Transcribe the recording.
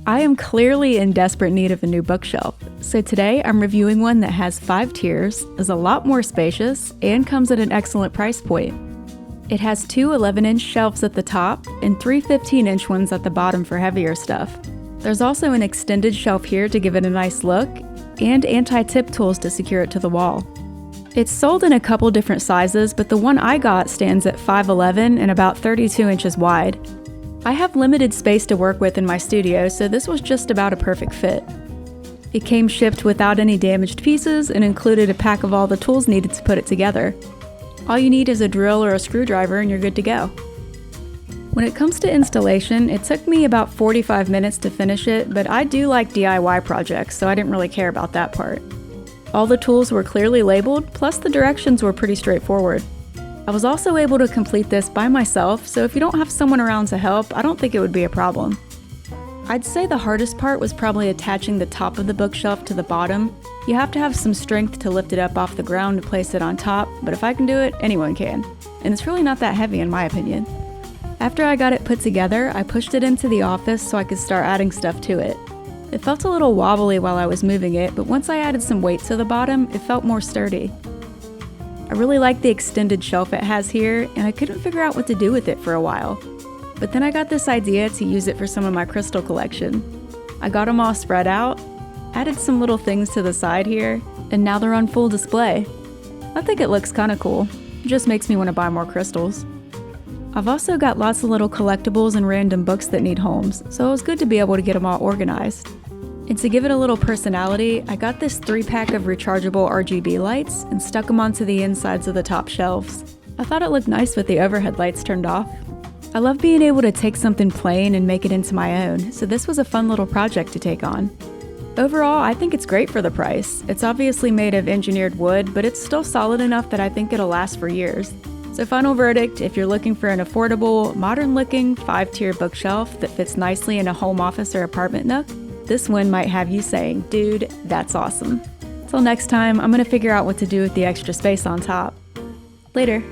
I am clearly in desperate need of a new bookshelf, so today I'm reviewing one that has 5 tiers, is a lot more spacious, and comes at an excellent price point. It has 2 11-inch shelves at the top and 3 15-inch ones at the bottom for heavier stuff. There's also an extended shelf here to give it a nice look, and anti-tip tools to secure it to the wall. It's sold in a couple different sizes, but the one I got stands at 5'11" and about 32 inches wide. I have limited space to work with in my studio, so this was just about a perfect fit. It came shipped without any damaged pieces and included a pack of all the tools needed to put it together. All you need is a drill or a screwdriver and you're good to go. When it comes to installation, it took me about 45 minutes to finish it, but I do like DIY projects, so I didn't really care about that part. All the tools were clearly labeled, plus the directions were pretty straightforward. I was also able to complete this by myself, so if you don't have someone around to help, I don't think it would be a problem. I'd say the hardest part was probably attaching the top of the bookshelf to the bottom. You have to have some strength to lift it up off the ground to place it on top, but if I can do it, anyone can. And it's really not that heavy in my opinion. After I got it put together, I pushed it into the office so I could start adding stuff to it. It felt a little wobbly while I was moving it, but once I added some weight to the bottom, it felt more sturdy. I really like the extended shelf it has here, and I couldn't figure out what to do with it for a while. But then I got this idea to use it for some of my crystal collection. I got them all spread out, added some little things to the side here, and now they're on full display. I think it looks kinda cool. It just makes me want to buy more crystals. I've also got lots of little collectibles and random books that need homes, so it was good to be able to get them all organized. And to give it a little personality, I got this 3-pack of rechargeable RGB lights and stuck them onto the insides of the top shelves. I thought it looked nice with the overhead lights turned off. I love being able to take something plain and make it into my own, so this was a fun little project to take on. Overall, I think it's great for the price. It's obviously made of engineered wood, but it's still solid enough that I think it'll last for years. So final verdict, if you're looking for an affordable, modern-looking 5-tier bookshelf that fits nicely in a home office or apartment nook, this one might have you saying, dude, that's awesome. Till next time, I'm gonna figure out what to do with the extra space on top. Later.